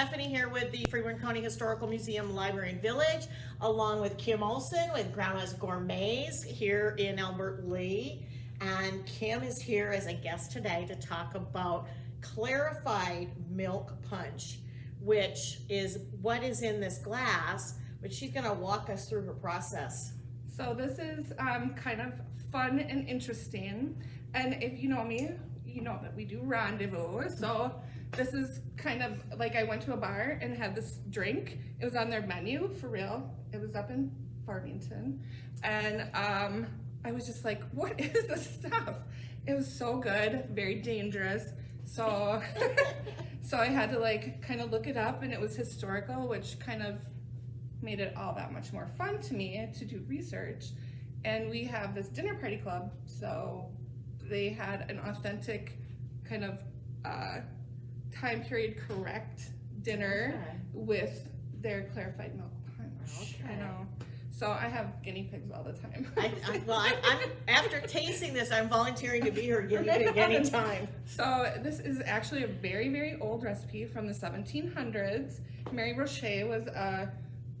Stephanie here with the Freeborn County Historical Museum Library and Village, along with Kim Olson with Grandma's Gourmets here in Albert Lee. And Kim is here as a guest today to talk about Clarified Milk Punch, which is what is in this glass, but she's gonna walk us through her process. So this is kind of fun and interesting. And if you know me, you know that we do rendezvous. So this is kind of like I went to a bar and had this drink. It was on their menu, for real. It was up in Farmington. And I was just like, what is this stuff? It was so good, very dangerous. So, so I had to like kind of look it up, and it was historical, which kind of made it all that much more fun to me to do research. And we have this dinner party club, so they had an authentic kind of time period correct dinner with their clarified milk punch. Okay. I know. So I have guinea pigs all the time. I'm after tasting this, I'm volunteering to be her guinea pig anytime. So this is actually a very, very old recipe from the 1700s. Mary Roche was a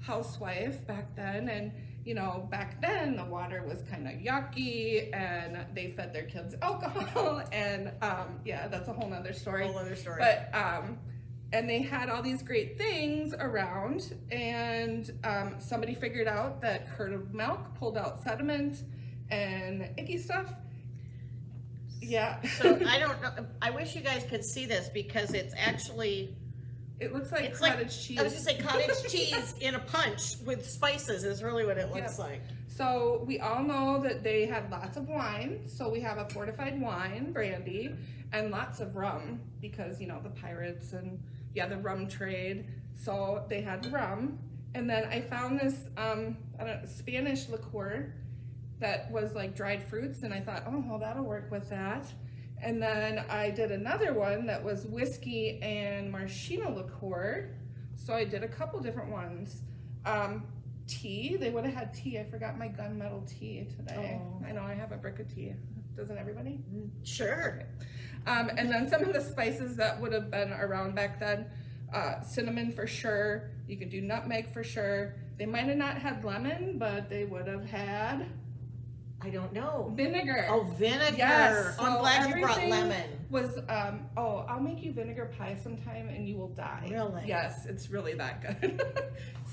housewife back then, and you know, back then the water was kind of yucky and they fed their kids alcohol, and yeah, that's a whole nother story. But and they had all these great things around, and somebody figured out that curdled milk pulled out sediment and icky stuff. Yeah. So I don't know, I wish you guys could see this because it's actually, it looks like it's cottage cheese. I was just saying cottage cheese in a punch with spices is really what it looks like. So we all know that they had lots of wine. So we have a fortified wine, brandy, and lots of rum because, you know, the pirates and the rum trade. So they had rum. And then I found this Spanish liqueur that was like dried fruits, and I thought, oh, well, that'll work with that. And then I did another one that was whiskey and maraschino liqueur. So I did a couple different ones. Tea, they would have had tea. I forgot my gunmetal tea today. Oh. I know I have a brick of tea. Doesn't everybody? Sure. Okay. And then some of the spices that would have been around back then, cinnamon for sure. You could do nutmeg for sure. They might have not had lemon, but they would have had, I don't know. vinegar. Oh, vinegar. Yes. Oh, I'm glad you brought lemon. Was oh, I'll make you vinegar pie sometime and you will die. Really? Yes, it's really that good.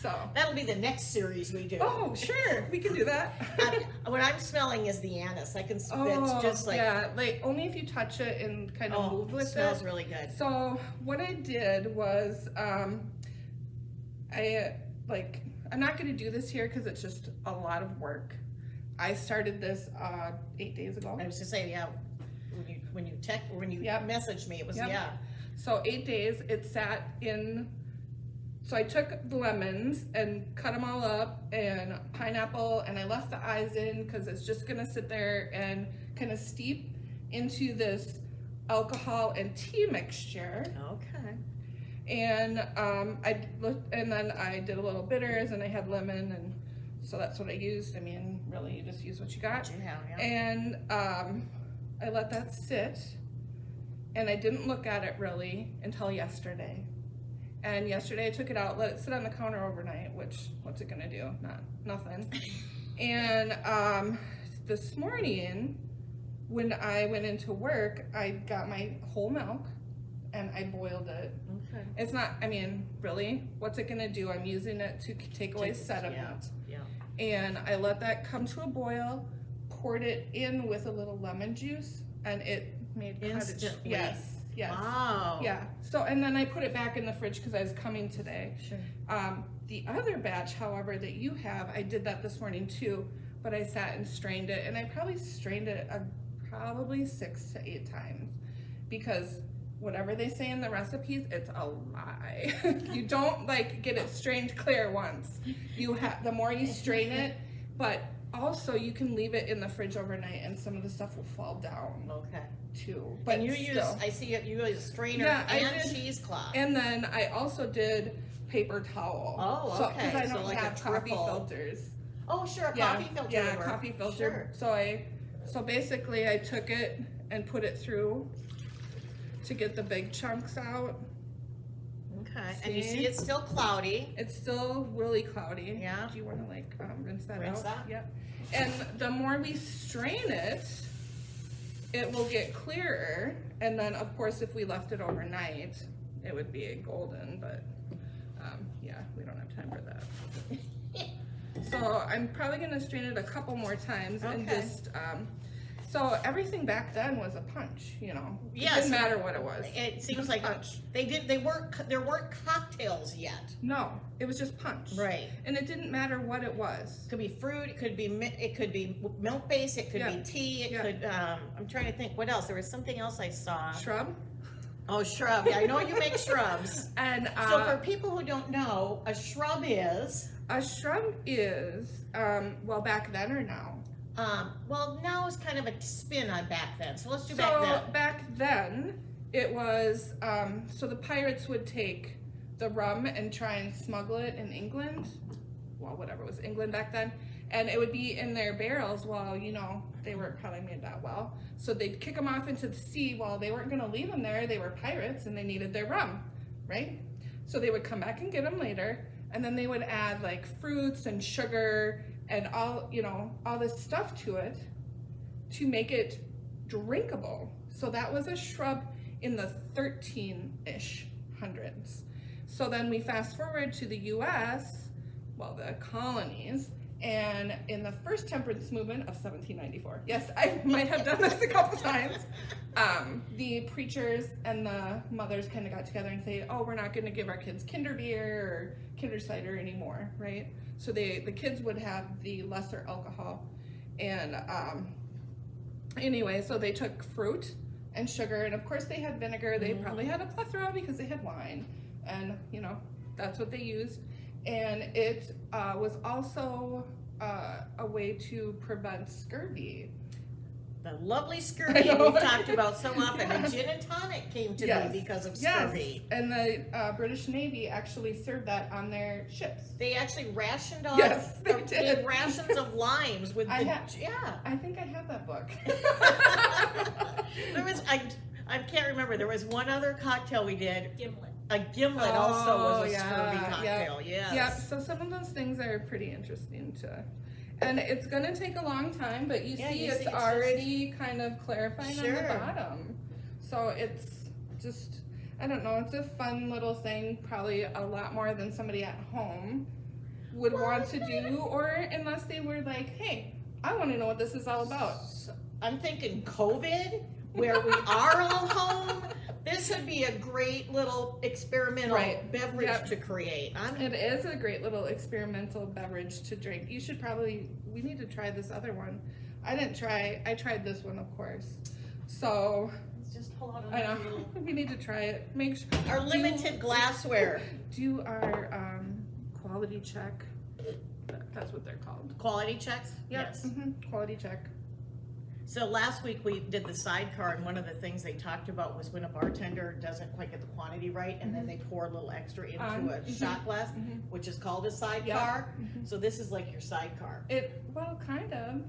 So that'll be the next series we do. Oh, sure, we can do that. What I'm smelling is the anise. I can. Oh, it's just like, yeah, like only if you touch it and kind of move with it. Smells really good. So what I did was, I'm not going to do this here because it's just a lot of work. I started this 8 days ago. I was to say, yeah, when you messaged me, it was So 8 days it sat in. So I took the lemons and cut them all up, and pineapple, and I left the eyes in because it's just gonna sit there and kind of steep into this alcohol and tea mixture. Okay. And then I did a little bitters, and I had lemon, and so that's what I used. I mean, really, you just use what you got. What you have, yeah. And I let that sit, and I didn't look at it really until yesterday. And yesterday I took it out, let it sit on the counter overnight, which, what's it gonna do? Nothing. And this morning, when I went into work, I got my whole milk and I boiled it. Okay. It's not, I mean, really, what's it gonna do? I'm using it to take away sediment. Yeah. And I let that come to a boil, poured it in with a little lemon juice, and it made cottage. Yes. Wow. Yeah. So, and then I put it back in the fridge because I was coming today. Sure. The other batch, however, that you have, I did that this morning too, but I sat and strained it, and I probably strained it probably 6 to 8 times because whatever they say in the recipes, it's a lie. You don't like get it strained clear once. You have, the more you strain it, but also you can leave it in the fridge overnight and some of the stuff will fall down. Okay. Too. But and you use, I see it, you use a strainer and cheesecloth. And then I also did paper towel. Oh, okay. Because I don't like have coffee filters. Oh, sure, a coffee filter. Yeah, coffee filter. Sure. So basically I took it and put it through to get the big chunks out. Okay, and you see it's still cloudy. It's still really cloudy. Yeah. Do you want to like rinse that Rinse out? that? Yep. And the more we strain it, it will get clearer. And then of course, if we left it overnight, it would be golden, but yeah, we don't have time for that. So I'm probably gonna strain it a couple more times and Okay. just, so everything back then was a punch, you know? It Yes. didn't matter what it was. It seems like punch. there weren't cocktails yet. No, it was just punch. Right. And it didn't matter what it was. It could be fruit, it could be milk based, it could Yeah. be tea, it Yeah. could, I'm trying to think, what else? There was something else I saw. Shrub. Oh, shrub, yeah, I know you make shrubs. And So for people who don't know, a shrub is, well, back then or now? well, now it's kind of a spin on back then, so let's do back So then. back then, it was, so the pirates would take the rum and try and smuggle it in England. Well, whatever it was, England back then. And it would be in their barrels while, you know, they weren't probably made that well. So they'd kick them off into the sea. Well, they weren't gonna leave them there. They were pirates and they needed their rum, right? So they would come back and get them later. And then they would add like fruits and sugar and all, you know, all this stuff to it to make it drinkable. So that was a shrub in the 13-ish hundreds. So then we fast forward to the US, well, the colonies, and in the first temperance movement of 1794, yes, I might have done this a couple times, the preachers and the mothers kind of got together and say, oh, we're not going to give our kids kinder beer or kinder cider anymore, right? So the kids would have the lesser alcohol. And anyway, so they took fruit and sugar, and of course they had vinegar. They probably had a plethora because they had wine, and you know, that's what they used. And it was also a way to prevent scurvy. The lovely scurvy we've talked about so often, and gin and tonic came to Yes. be because of Yes, scurvy. and the British Navy actually served that on their ships. They actually rationed off Yes, they the did. rations of limes with I the, have- yeah. I think I have that book. There was, I can't remember, there was one other cocktail we did. Gimlet. A gimlet also was a yeah, scurvy yeah. cocktail, yes. Yep, so some of those things are pretty interesting to, and it's gonna take a long time, but you Yeah, see you it's see it's already kind of clarifying on Sure. the bottom. So it's just, I don't know, it's a fun little thing, probably a lot more than somebody at home would want to do, or unless they were like, hey, I wanna know what this is all about. I'm thinking COVID, where we are all home, this would be a great little experimental Right. beverage Yep. to create. It is a great little experimental beverage to drink. You should probably, we need to try this other one. I tried this one, of course. So, Just pull out I know, another little, we need to try it. Make sure. our limited glassware. Do our quality check. That's what they're called. Quality checks? Yes. Quality check. So last week we did the sidecar, and one of the things they talked about was when a bartender doesn't quite get the quantity right, and then they pour a little extra into a shot glass, which is called a sidecar. So this is like your sidecar. Well, kind of.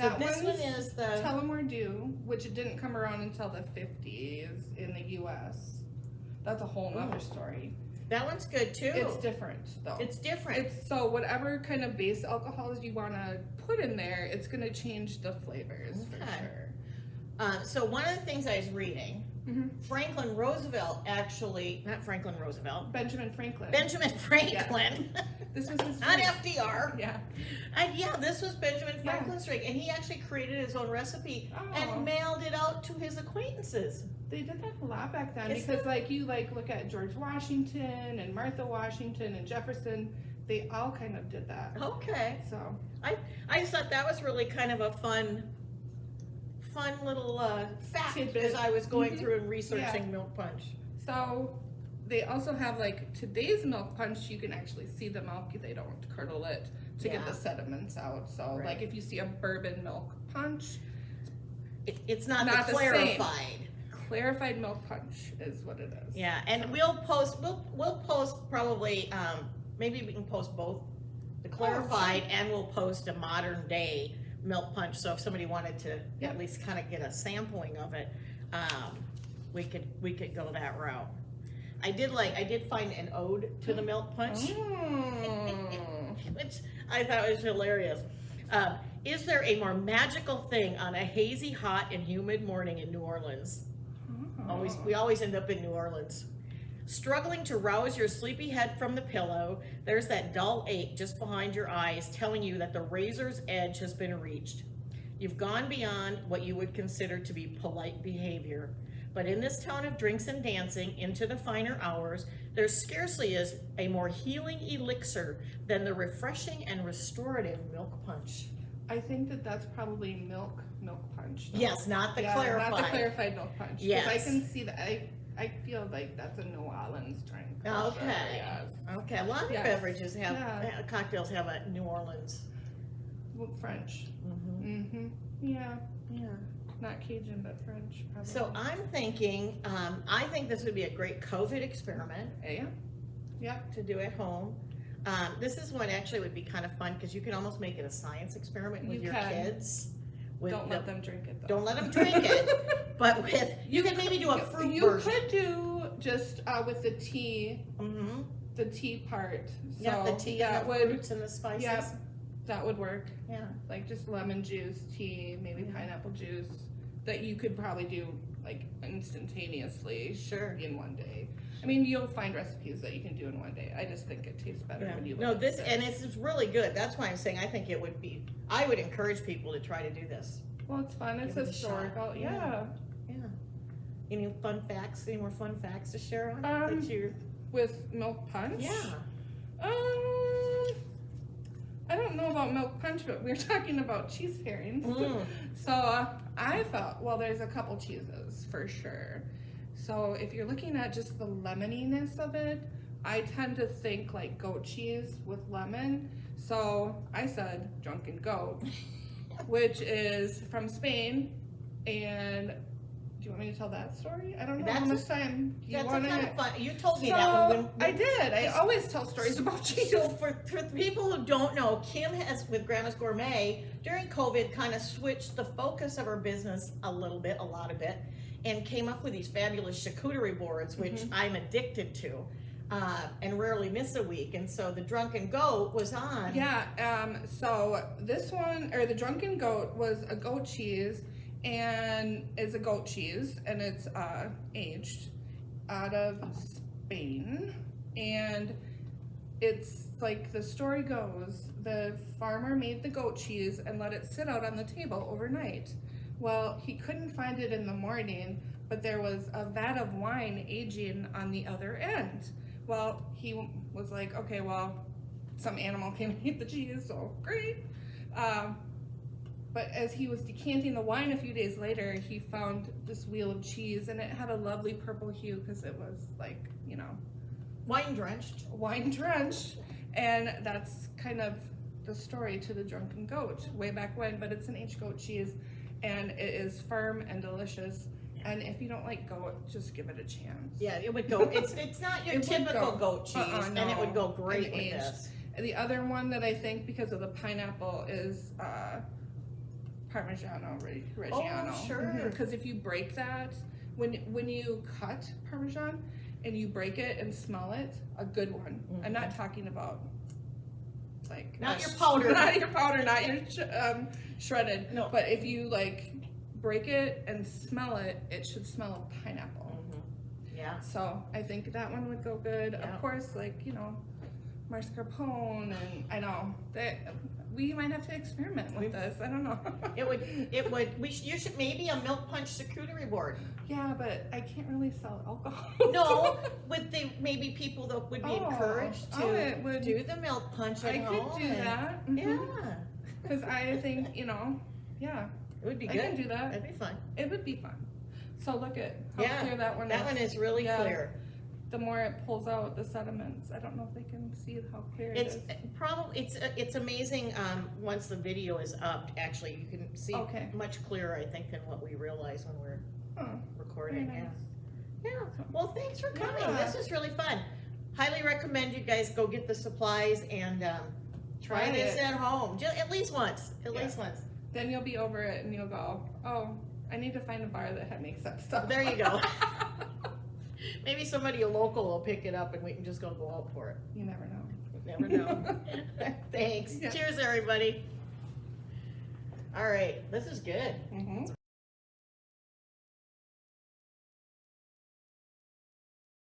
So this one is the, Tell 'em or Do, which it didn't come around until the 50s in the US. That's a whole nother story. that one's good too. It's different though. It's different. It's so whatever kind of base alcohols you want to put in there, it's going to change the flavors for Okay. sure. So one of the things I was reading, Franklin Roosevelt actually, not Franklin Roosevelt, Benjamin Franklin. Benjamin Franklin, This was his not drink. FDR. Yeah. And yeah, this was Benjamin Franklin's drink, and he actually created his own recipe Oh. and mailed it out to his acquaintances. They did that a lot back then Is because like you like look at George Washington and Martha Washington and Jefferson, they all kind of did that. Okay. So I just thought that was really kind of a fun little fact Tidbit. as I was going through and researching Yeah. milk punch. So they also have like today's milk punch, you can actually see the milk, they don't curdle it to get the Yeah. sediments out. So Right. like if you see a bourbon milk punch, It's not Not the the same. clarified. clarified milk punch is what it is. Yeah, and we'll post probably, maybe we can post both the clarified and we'll post a modern day milk punch. So if somebody wanted to at least kind of get a sampling of it, we could go that route. I did find an ode to the milk punch, which I thought was hilarious. Is there a more magical thing on a hazy, hot, and humid morning in New Orleans? We always end up in New Orleans. Struggling to rouse your sleepy head from the pillow, there's that dull ache just behind your eyes telling you that the razor's edge has been reached. You've gone beyond what you would consider to be polite behavior. But in this town of drinks and dancing into the finer hours, there scarcely is a more healing elixir than the refreshing and restorative milk punch. I think that's probably milk punch. Though. Yes, not the clarified. Not the clarified milk punch. Yes. I can see that. I feel like that's a New Orleans drink. Okay. Sure, yes. Okay. A lot of beverages have cocktails have a New Orleans. Well, French. Mm-hmm. Yeah. Yeah. Not Cajun, but French. Probably. So I'm thinking, I think this would be a great COVID experiment. Yeah. Yep. To do at home. This is one actually would be kind of fun because you can almost make it a science experiment with your kids. Don't let them drink it though. Don't let them drink it. But you can maybe do a fruit version. You could do just with the tea. Mm-hmm. The tea part. So yeah, the tea and the fruits and the spices. Yeah, that would work. Yeah. Like just lemon juice, tea, maybe pineapple juice. That you could probably do like instantaneously. Sure. In one day. I mean, you'll find recipes that you can do in one day. I just think it tastes better when you. No, it's really good. That's why I'm saying I think it would be. I would encourage people to try to do this. Well, it's fun. It's historical. Yeah. Any fun facts? Any more fun facts to share on? With milk punch? Yeah. I don't know about milk punch, but we're talking about cheese pairings. So I thought, well, there's a couple cheeses for sure. So if you're looking at just the lemoniness of it, I tend to think like goat cheese with lemon. So I said Drunken Goat, which is from Spain. And do you want me to tell that story? I don't know how much time you want to. That's kind of fun. You told me that one. I did. I always tell stories about cheese. So for people who don't know, Kim has, with Grandma's Gourmet, during COVID, kind of switched the focus of her business a lot of it, and came up with these fabulous charcuterie boards, which I'm addicted to. And rarely miss a week, and so the Drunken Goat was on. Yeah, so this one, or the Drunken Goat, was a goat cheese, and it's a goat cheese, and it's aged out of Spain, and it's like the story goes, the farmer made the goat cheese and let it sit out on the table overnight. Well, he couldn't find it in the morning, but there was a vat of wine aging on the other end. Well, he was like, okay, well, some animal came and ate the cheese, so great. But as he was decanting the wine a few days later, he found this wheel of cheese, and it had a lovely purple hue because it was like, wine drenched. Wine drenched, and that's kind of the story to the Drunken Goat way back when. But it's an aged goat cheese, and it is firm and delicious. And if you don't like goat, just give it a chance. Yeah, it would go. It's not your typical goat cheese, and it would go great with this. The other one that I think, because of the pineapple, is Parmigiano Reggiano. Oh, sure. Because if you break that, when you cut Parmesan and you break it and smell it, a good one. I'm not talking about like not your powder, not your shredded. No, but if you like break it and smell it, it should smell of pineapple. Yeah. So I think that one would go good. Yeah. Of course, like mascarpone, and I know that we might have to experiment with this. I don't know. It would. You should maybe a milk punch charcuterie board. Yeah, but I can't really sell alcohol. No, maybe people that would be encouraged to do the milk punch at home. I could do that. Yeah. Because I think yeah. It would be good. I can do that. That'd be fun. It would be fun. So look at how clear that one is. That one is really clear. The more it pulls out the sediments. I don't know if they can see how clear it is. It's amazing. Once the video is up, actually, you can see much clearer, I think, than what we realize when we're recording. Nice. Yeah. Well, thanks for coming. This is really fun. Highly recommend you guys go get the supplies and try this at home. Just at least once. At least once. Then you'll be over it and you'll go, oh, I need to find a bar that makes that stuff. There you go. Maybe somebody local will pick it up and we can just go out for it. You never know. Never know. Thanks. Yeah. Cheers, everybody. All right, this is good. Mm-hmm.